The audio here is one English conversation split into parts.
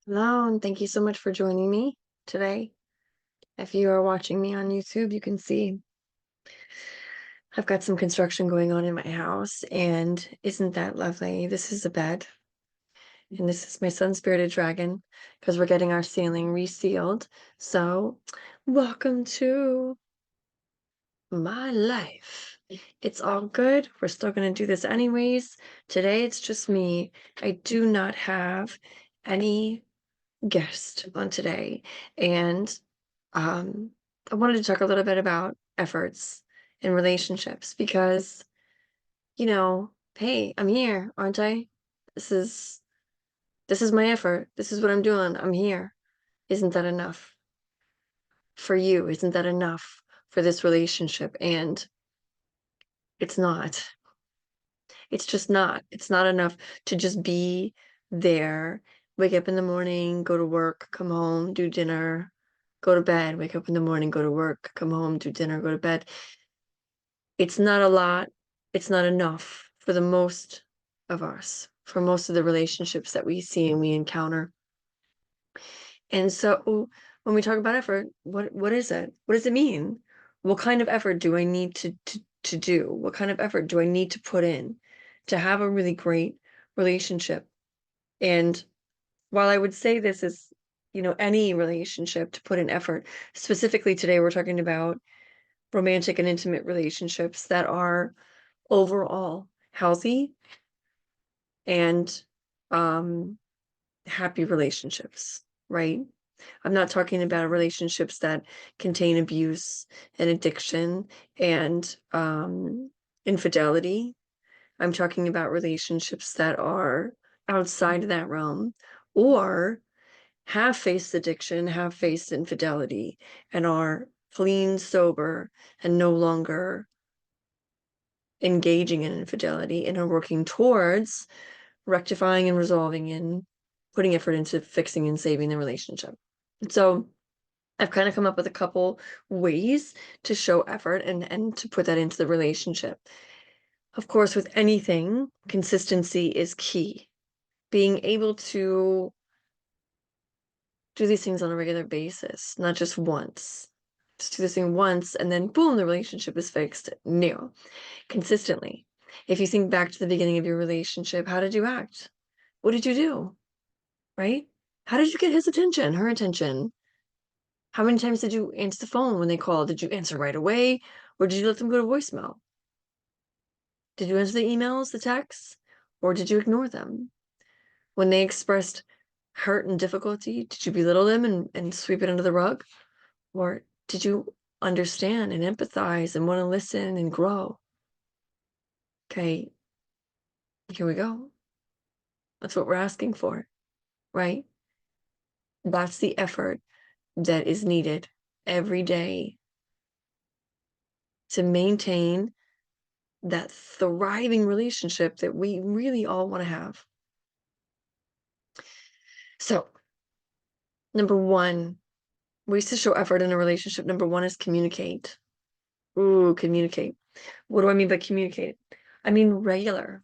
Hello, and thank you so much for joining me today. If you are watching me on YouTube, you can see I've got some construction going on in my house, and isn't that lovely? This is a bed, and this is my sun-spirited dragon because we're getting our ceiling resealed. So, welcome to my life. It's all good. We're still going to do this anyways. Today, it's just me. I do not have any guest on today, and Um, I wanted to talk a little bit about efforts in relationships because, hey, I'm here, aren't I? This is this is my effort. This is what I'm doing. I'm here. Isn't that enough for you? Isn't that enough for this relationship? And it's not. It's just not. It's not enough to just be there, wake up in the morning, go to work, come home, do dinner, go to bed, wake up in the morning, go to work, come home, do dinner, go to bed. It's not a lot. It's not enough for the most of us, for most of the relationships that we see and we encounter. And so when we talk about effort, what is it? What does it mean? What kind of effort do I need to do? What kind of effort do I need to put in to have a really great relationship? And while I would say this is, any relationship to put in effort, specifically today we're talking about romantic and intimate relationships that are overall healthy and um happy relationships, right? I'm not talking about relationships that contain abuse and addiction and infidelity. I'm talking about relationships that are outside of that realm or have faced addiction, have faced infidelity, and are clean, sober, and no longer engaging in infidelity and are working towards rectifying and resolving and putting effort into fixing and saving the relationship. So I've kind of come up with a couple ways to show effort and to put that into the relationship. Of course, with anything, consistency is key. Being able to do these things on a regular basis, not just once. Just do this thing once and then boom, the relationship is fixed. No, consistently. If you think back to the beginning of your relationship, how did you act? What did you do? Right? How did you get his attention, her attention? How many times did you answer the phone when they called? Did you answer right away, or did you let them go to voicemail? Did you answer the emails, the texts, or did you ignore them? When they expressed hurt and difficulty, did you belittle them and sweep it under the rug? Or did you understand and empathize and want to listen and grow? Okay, here we go. That's what we're asking for, right? That's the effort that is needed every day to maintain that thriving relationship that we really all want to have. So, number one, ways to show effort in a relationship. Number one is communicate. Ooh, communicate. What do I mean by communicate? I mean regular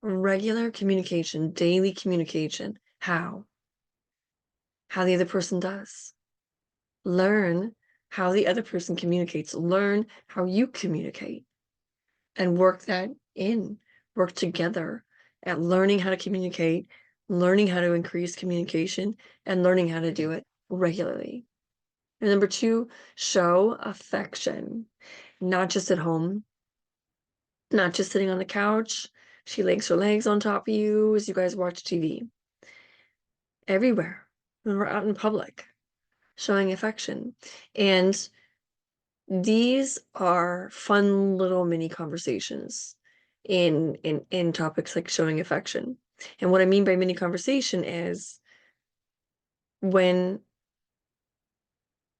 communication, daily communication. How? How the other person does. Learn how the other person communicates. Learn how you communicate and work that in. Work together at learning how to communicate, learning how to increase communication, and learning how to do it regularly. And number two, show affection, not just at home, not just sitting on the couch. She legs her legs on top of you as you guys watch TV. Everywhere, when we're out in public, showing affection. And these are fun little mini conversations in topics like showing affection. And what I mean by mini conversation is when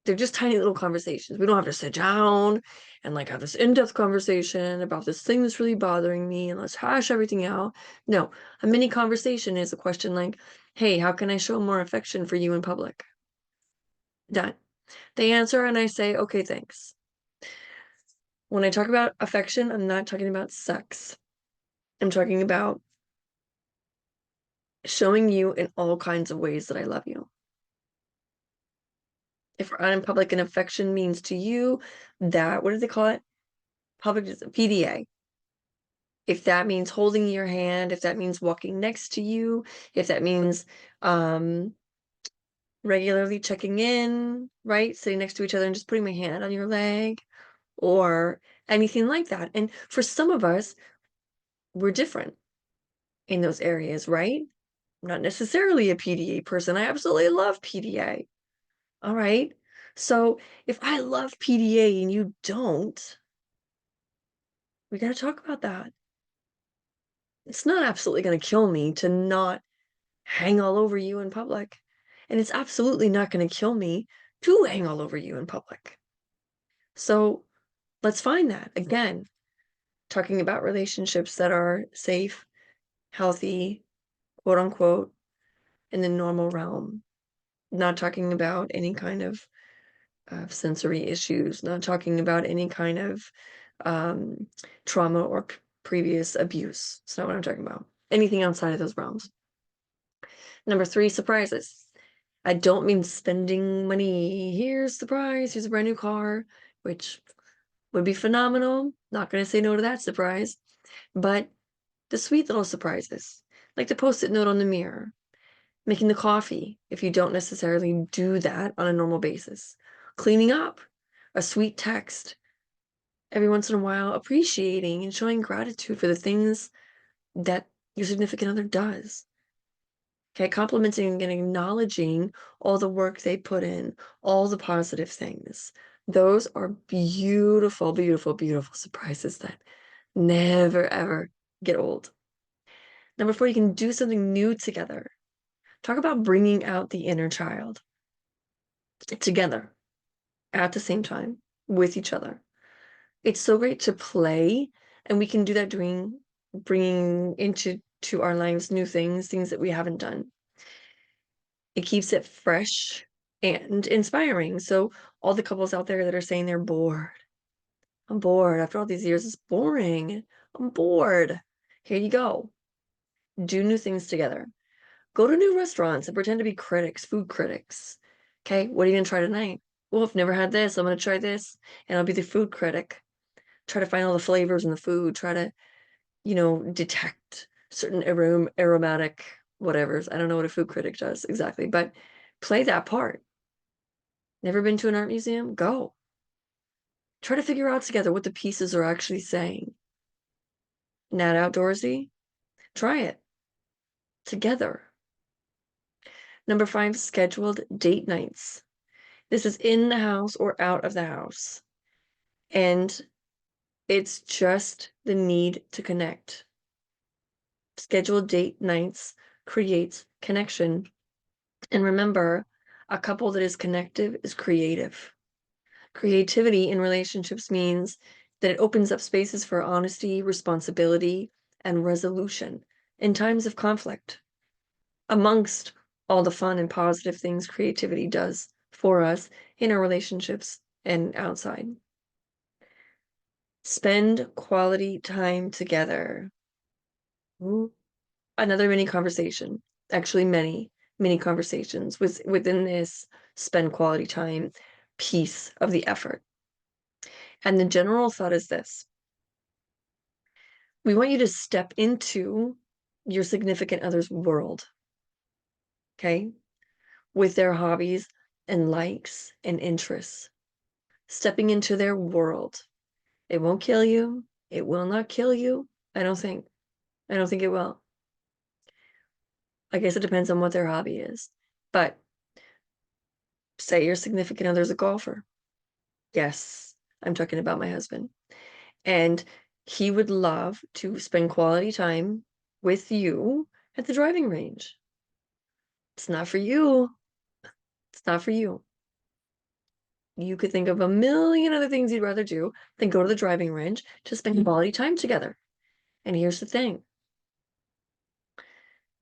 they're just tiny little conversations. We don't have to sit down and like have this in-depth conversation about this thing that's really bothering me and let's hash everything out. No, a mini conversation is a question like, hey, how can I show more affection for you in public? Done. They answer and I say, okay, thanks. When I talk about affection, I'm not talking about sex. I'm talking about showing you in all kinds of ways that I love you. If we're out in public and affection means to you that, what do they call it? Public PDA. If that means holding your hand, if that means walking next to you, if that means regularly checking in, right? Sitting next to each other and just putting my hand on your leg or anything like that. And for some of us, we're different in those areas, right? I'm not necessarily a PDA person. I absolutely love PDA. All right. So if I love PDA and you don't, we got to talk about that. It's not absolutely going to kill me to not hang all over you in public. And it's absolutely not going to kill me to hang all over you in public. So let's find that. Again, talking about relationships that are safe, healthy, quote unquote, in the normal realm. Not talking about any kind of sensory issues, not talking about any kind of trauma or previous abuse. It's not what I'm talking about. Anything outside of those realms. Number 3, surprises. I don't mean spending money. Here's the prize. Here's a brand new car, which would be phenomenal. Not going to say no to that surprise. But the sweet little surprises, like the post-it note on the mirror, making the coffee if you don't necessarily do that on a normal basis, cleaning up, a sweet text every once in a while, appreciating and showing gratitude for the things that your significant other does. Okay, complimenting and acknowledging all the work they put in, all the positive things. Those are beautiful, beautiful, beautiful surprises that never, ever get old. Number 4, you can do something new together. Talk about bringing out the inner child together at the same time with each other. It's so great to play, and we can do that doing bringing into our lives new things that we haven't done. It keeps it fresh and inspiring. So all the couples out there that are saying they're bored, I'm bored after all these years, it's boring, I'm bored. Here you go. Do new things together. Go to new restaurants and pretend to be critics, food critics. Okay, what are you gonna try tonight? Well, I've never had this, I'm gonna try this, and I'll be the food critic. Try to find all the flavors in the food, try to, detect certain aromatic whatevers. I don't know what a food critic does exactly, but play that part. Never been to an art museum? Go. Try to figure out together what the pieces are actually saying. Not outdoorsy? Try it. Together. Number 5, scheduled date nights. This is in the house or out of the house. And it's just the need to connect. Scheduled date nights creates connection. And remember, a couple that is connective is creative. Creativity in relationships means that it opens up spaces for honesty, responsibility, and resolution in times of conflict. Amongst all the fun and positive things creativity does for us in our relationships and outside. Spend quality time together. Ooh. Another mini conversation. Actually, many conversations within this spend quality time piece of the effort. And the general thought is this: we want you to step into your significant other's world, okay, with their hobbies and likes and interests. Stepping into their world. It won't kill you. It will not kill you. I don't think. I don't think it will. I guess it depends on what their hobby is. But say your significant other's a golfer. Yes, I'm talking about my husband. And he would love to spend quality time with you at the driving range. It's not for you. It's not for you. You could think of a million other things you'd rather do than go to the driving range to spend quality time together. And here's the thing.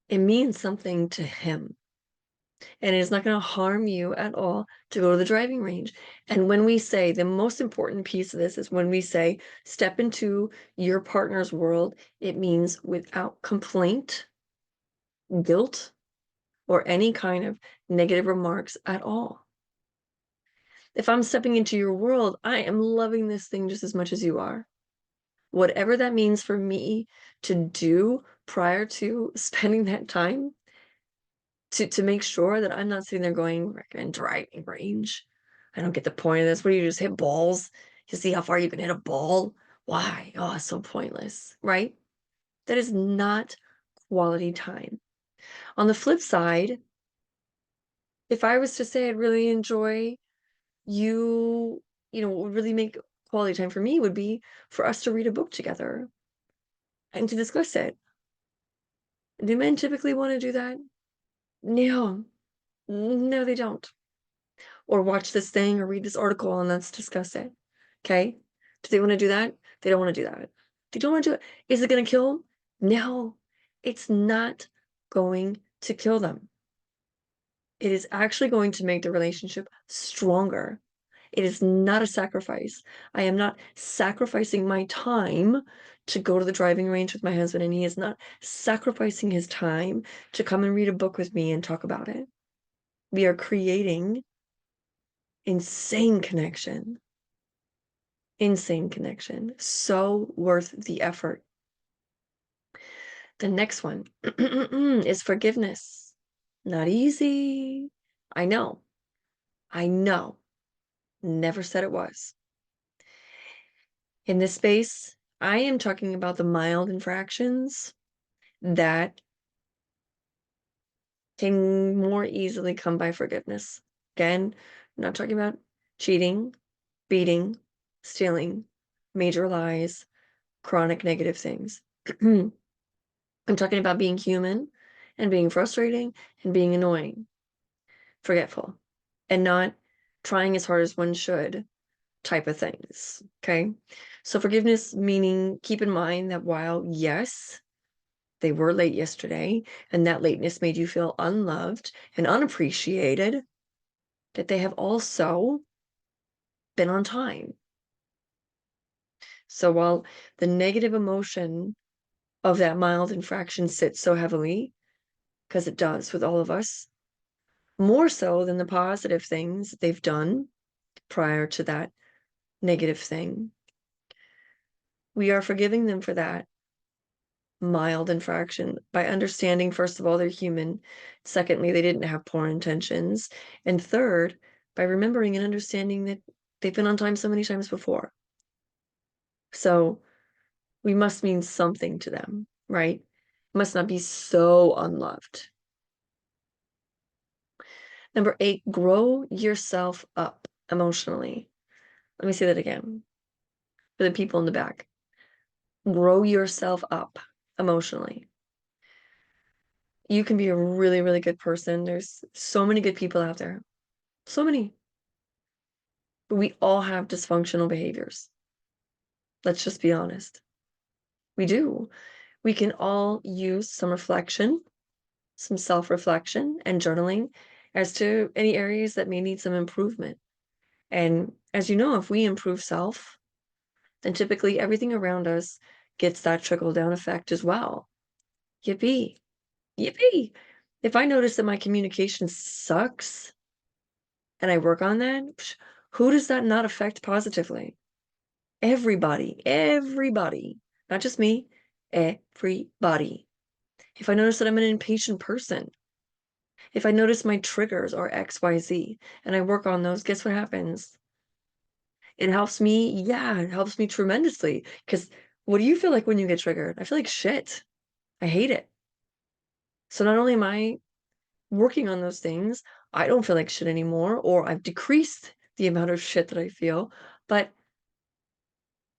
It means something to him. And it is not going to harm you at all to go to the driving range. And when we say, the most important piece of this is when we say, step into your partner's world, it means without complaint, guilt or any kind of negative remarks at all. If I'm stepping into your world, I am loving this thing just as much as you are. Whatever that means for me to do prior to spending that time to make sure that I'm not sitting there going, we're in driving range. I don't get the point of this. What do you just hit balls? You see how far you can hit a ball? Why? Oh, it's so pointless, right? That is not quality time. On the flip side, if I was to say I'd really enjoy you, what would really make quality time for me would be for us to read a book together and to discuss it. Do men typically want to do that? No, no, they don't. Or watch this thing or read this article and let's discuss it. Okay? Do they want to do that? They don't want to do that. They don't want to do it. Is it going to kill them? No, it's not going to kill them. It is actually going to make the relationship stronger. It is not a sacrifice. I am not sacrificing my time to go to the driving range with my husband, and he is not sacrificing his time to come and read a book with me and talk about it. We are creating insane connection. Insane connection. So worth the effort. The next one is forgiveness. Not easy. I know. I know. Never said it was. In this space, I am talking about the mild infractions that can more easily come by forgiveness. Again, I'm not talking about cheating, beating, stealing, major lies, chronic negative things. I'm talking about being human and being frustrating and being annoying, forgetful, and not trying as hard as one should type of things. Okay. So forgiveness meaning keep in mind that while, yes, they were late yesterday and that lateness made you feel unloved and unappreciated, that they have also been on time. So while the negative emotion of that mild infraction sits so heavily, because it does with all of us, more so than the positive things they've done prior to that negative thing, we are forgiving them for that mild infraction by understanding, first of all, they're human. Secondly, they didn't have poor intentions. And third, by remembering and understanding that they've been on time so many times before. So we must mean something to them, right? Must not be so unloved. Number 8, grow yourself up emotionally. Let me say that again for the people in the back. Grow yourself up emotionally. You can be a really, really good person. There's so many good people out there. So many. But we all have dysfunctional behaviors. Let's just be honest. We do. We can all use some reflection, some self-reflection and journaling as to any areas that may need some improvement. And as you know, if we improve self, then typically everything around us gets that trickle-down effect as well. Yippee. Yippee. If I notice that my communication sucks and I work on that, who does that not affect positively? Everybody, not just me, everybody. If I notice that I'm an impatient person, if I notice my triggers are XYZ and I work on those, guess what happens? It helps me. Yeah, it helps me tremendously. Because what do you feel like when you get triggered? I feel like shit. I hate it. So not only am I working on those things, I don't feel like shit anymore, or I've decreased the amount of shit that I feel, but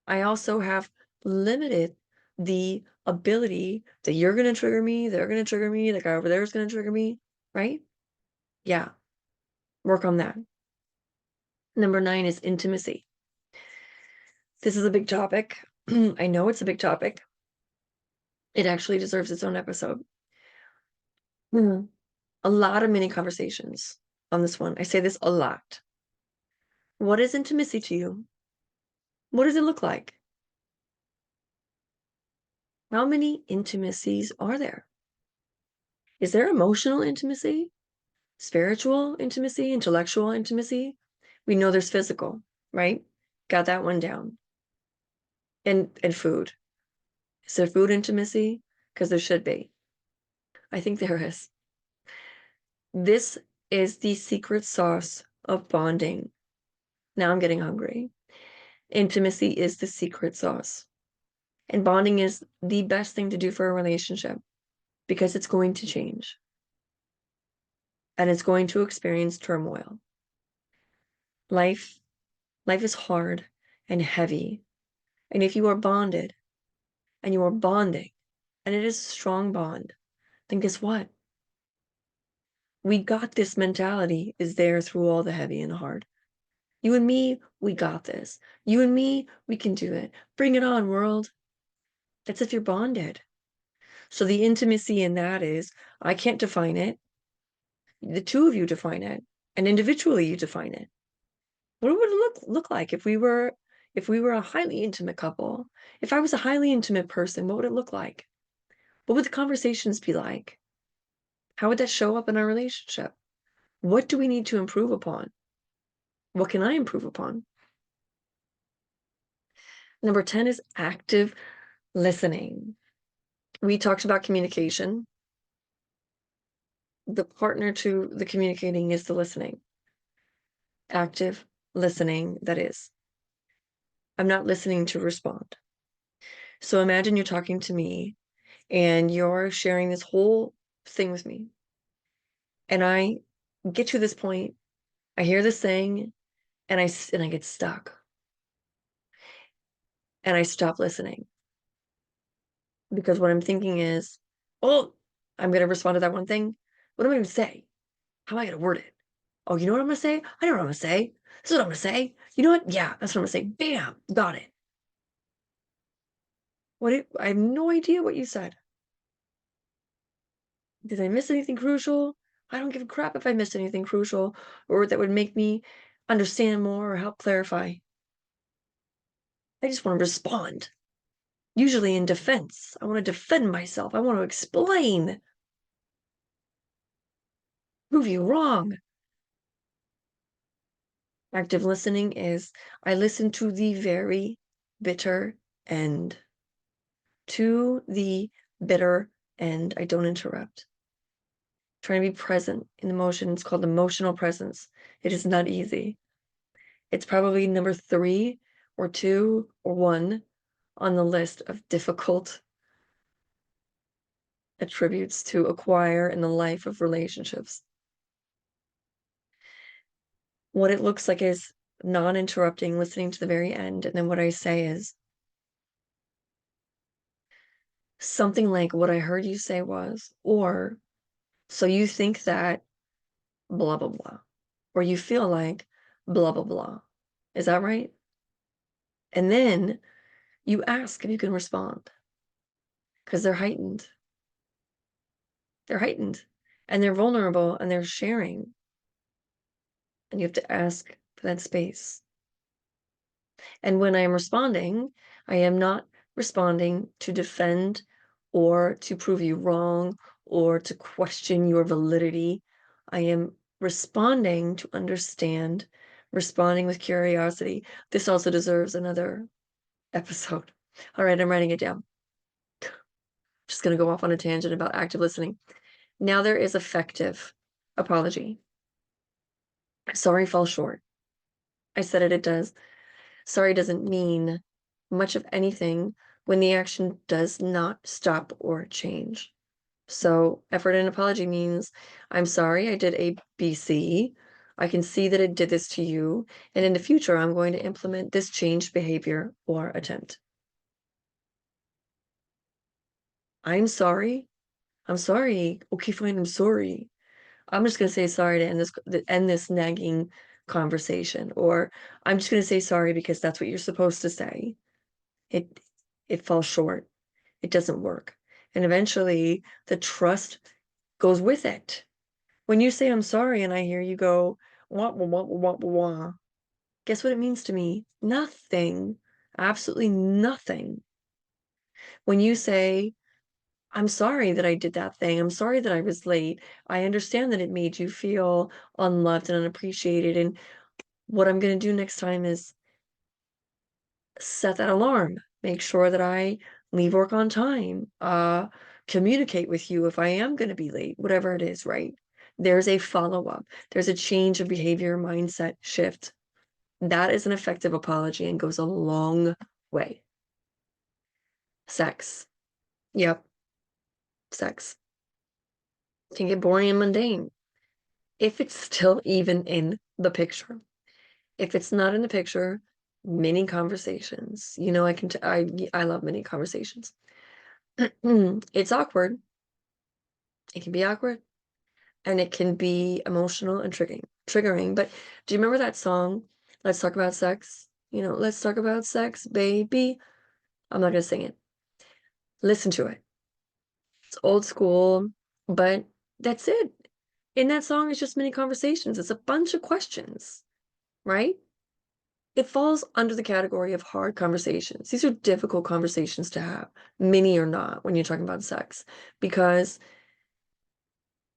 I also have limited the ability that you're going to trigger me, they're going to trigger me, the guy over there is going to trigger me, right? Yeah, work on that. Number 9 is intimacy. This is a big topic. I know it's a big topic. It actually deserves its own episode. A lot of mini conversations on this one. I say this a lot. What is intimacy to you? What does it look like? How many intimacies are there? Is there emotional intimacy, spiritual intimacy, intellectual intimacy? We know there's physical, right? Got that one down. And food. Is there food intimacy? Because there should be. I think there is. This is the secret sauce of bonding. Now I'm getting hungry. Intimacy is the secret sauce. And bonding is the best thing to do for a relationship because it's going to change and it's going to experience turmoil. Life is hard and heavy. And if you are bonded and you are bonding and it is a strong bond, then guess what? We got this mentality is there through all the heavy and the hard. You and me, we got this. You and me, we can do it. Bring it on, world. That's if you're bonded. So the intimacy in that is, I can't define it. The two of you define it, and individually you define it. What would it look like if we were a highly intimate couple? If I was a highly intimate person, what would it look like? What would the conversations be like? How would that show up in our relationship? What do we need to improve upon? What can I improve upon? Number 10 is active listening. We talked about communication. The partner to the communicating is the listening. Active listening, that is. I'm not listening to respond. So imagine you're talking to me and you're sharing this whole thing with me. And I get to this point, I hear this thing, and I get stuck. And I stop listening. Because what I'm thinking is, oh, I'm going to respond to that one thing. What am I going to say? How am I going to word it? Oh, you know what I'm going to say? I know what I'm going to say. This is what I'm going to say. You know what? Yeah, that's what I'm going to say. Bam, got it. I have no idea what you said. Did I miss anything crucial? I don't give a crap if I missed anything crucial or that would make me understand more or help clarify. I just want to respond. Usually in defense. I want to defend myself. I want to explain. Prove you wrong. Active listening is I listen to the very bitter end. To the bitter end. I don't interrupt. Trying to be present in the motion. It's called emotional presence. It is not easy. It's probably number 3 or 2 or 1 on the list of difficult attributes to acquire in the life of relationships. What it looks like is non-interrupting, listening to the very end, and then what I say is something like what I heard you say was, or so you think that blah blah blah, or you feel like blah blah blah. Is that right? And then you ask if you can respond because they're heightened. They're heightened and they're vulnerable and they're sharing. And you have to ask for that space. And when I am responding, I am not responding to defend or to prove you wrong or to question your validity. I am responding to understand, responding with curiosity. This also deserves another episode. All right, I'm writing it down. Just going to go off on a tangent about active listening. Now there is effective apology. Sorry falls short. I said it does. Sorry doesn't mean much of anything when the action does not stop or change. So effort and apology means I'm sorry I did A, B, C. I can see that it did this to you. And in the future, I'm going to implement this changed behavior or attempt. I'm sorry. I'm sorry. Okay, fine. I'm sorry. I'm just going to say sorry to end this nagging conversation, or I'm just going to say sorry because that's what you're supposed to say. It falls short. It doesn't work. And eventually the trust goes with it. When you say I'm sorry and I hear you go wah wah wah wah wah wah, guess what it means to me? Nothing. Absolutely nothing. When you say I'm sorry that I did that thing. I'm sorry that I was late. I understand that it made you feel unloved and unappreciated. And what I'm going to do next time is set that alarm. Make sure that I leave work on time. Communicate with you if I am going to be late, whatever it is, right? There's a follow up. There's a change of behavior, mindset shift. That is an effective apology and goes a long way. Sex. Yep, sex can get boring and mundane if it's still even in the picture. If it's not in the picture, mini conversations. You know, I love mini conversations. It's awkward. It can be awkward and it can be emotional and triggering. But do you remember that song? Let's talk about sex. You know, let's talk about sex, baby. I'm not gonna sing it. Listen to it. It's old school, but that's it. In that song, it's just many conversations. It's a bunch of questions, right? It falls under the category of hard conversations. These are difficult conversations to have, many or not, when you're talking about sex, because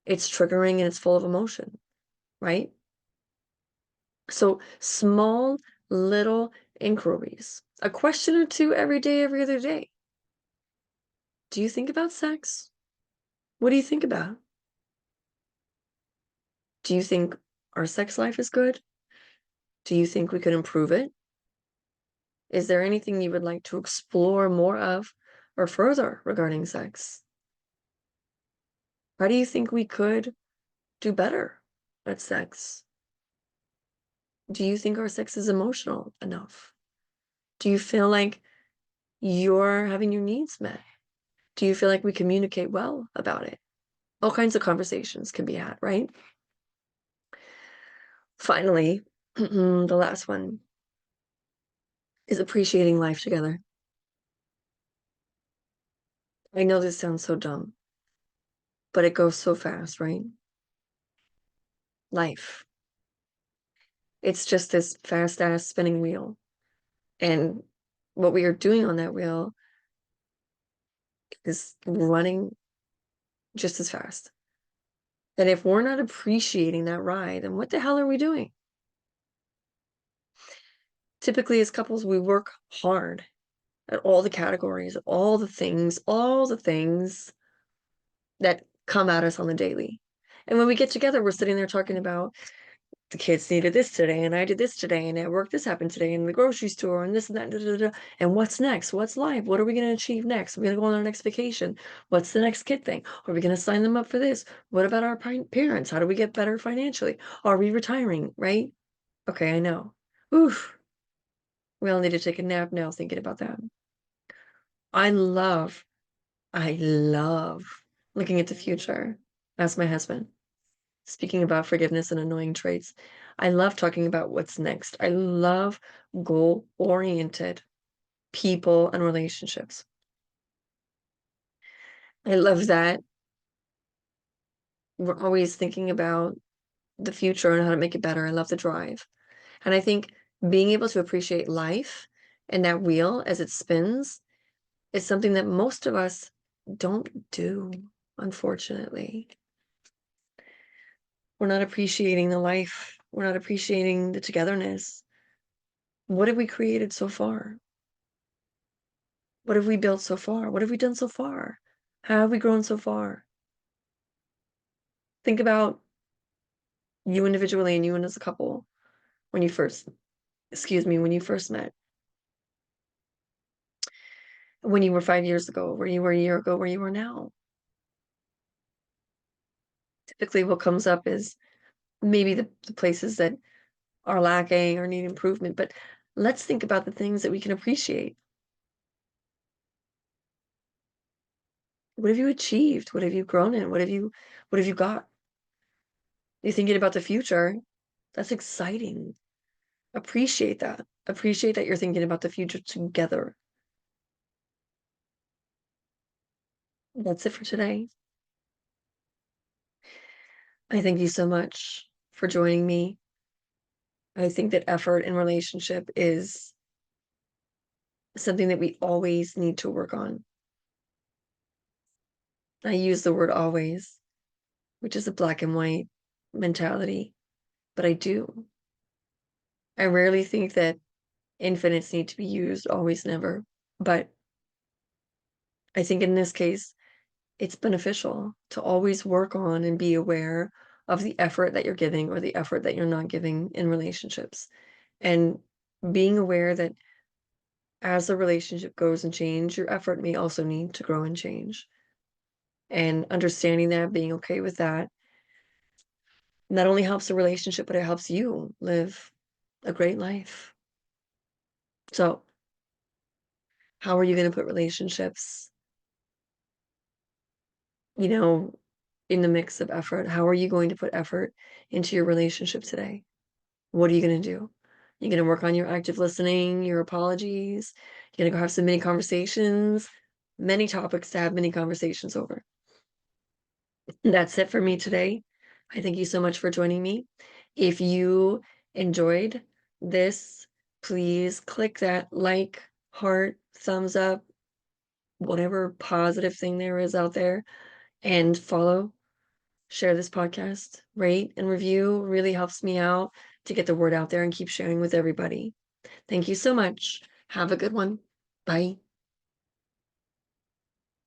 it's triggering and it's full of emotion, right? So small, little inquiries, a question or two every day, every other day. Do you think about sex? What do you think about? Do you think our sex life is good? Do you think we could improve it? Is there anything you would like to explore more of or further regarding sex? How do you think we could do better at sex? Do you think our sex is emotional enough? Do you feel like you're having your needs met? Do you feel like we communicate well about it? All kinds of conversations can be had, right? Finally, the last one is appreciating life together. I know this sounds so dumb, but it goes so fast, right? Life. It's just this fast ass spinning wheel. And what we are doing on that wheel is running just as fast. And if we're not appreciating that ride, then what the hell are we doing? Typically, as couples, we work hard at all the categories, all the things that come at us on the daily. And when we get together, we're sitting there talking about the kids needed this today, and I did this today, and at work this happened today, and the grocery store, and this and that, da, da, da. And what's next? What's life? What are we going to achieve next? We're going to go on our next vacation. What's the next kid thing? Are we going to sign them up for this? What about our parents? How do we get better financially? Are we retiring? Right? Okay, I know. Oof. We all need to take a nap now thinking about that. I love, I love looking at the future. That's my husband. Speaking about forgiveness and annoying traits, I love talking about what's next. I love goal-oriented people and relationships. I love that we're always thinking about the future and how to make it better. I love the drive. And I think being able to appreciate life and that wheel as it spins is something that most of us don't do, unfortunately. We're not appreciating the life. We're not appreciating the togetherness. What have we created so far? What have we built so far? What have we done so far? How have we grown so far? Think about you individually and you and as a couple when you first, excuse me, when you first met, when you were 5 years ago, where you were a year ago, where you are now. Typically, what comes up is maybe the places that are lacking or need improvement, but let's think about the things that we can appreciate. What have you achieved? What have you grown in? What have you got? You're thinking about the future. That's exciting. Appreciate that. Appreciate that you're thinking about the future together. That's it for today. I thank you so much for joining me. I think that effort in relationship is something that we always need to work on. I use the word always, which is a black and white mentality, but I do. I rarely think that infinites need to be used, always, never. But I think in this case, it's beneficial to always work on and be aware of the effort that you're giving or the effort that you're not giving in relationships. And being aware that as the relationship goes and change, your effort may also need to grow and change. And understanding that, being okay with that, not only helps the relationship, but it helps you live a great life. So, how are you going to put relationships, you know, in the mix of effort? How are you going to put effort into your relationship today? What are you going to do? You're going to work on your active listening, your apologies. You're going to go have some mini conversations, many topics to have many conversations over. That's it for me today. I thank you so much for joining me. If you enjoyed this, please click that like, heart, thumbs up, whatever positive thing there is out there, and follow, share this podcast, rate and review really helps me out to get the word out there and keep sharing with everybody. Thank you so much. Have a good one. Bye.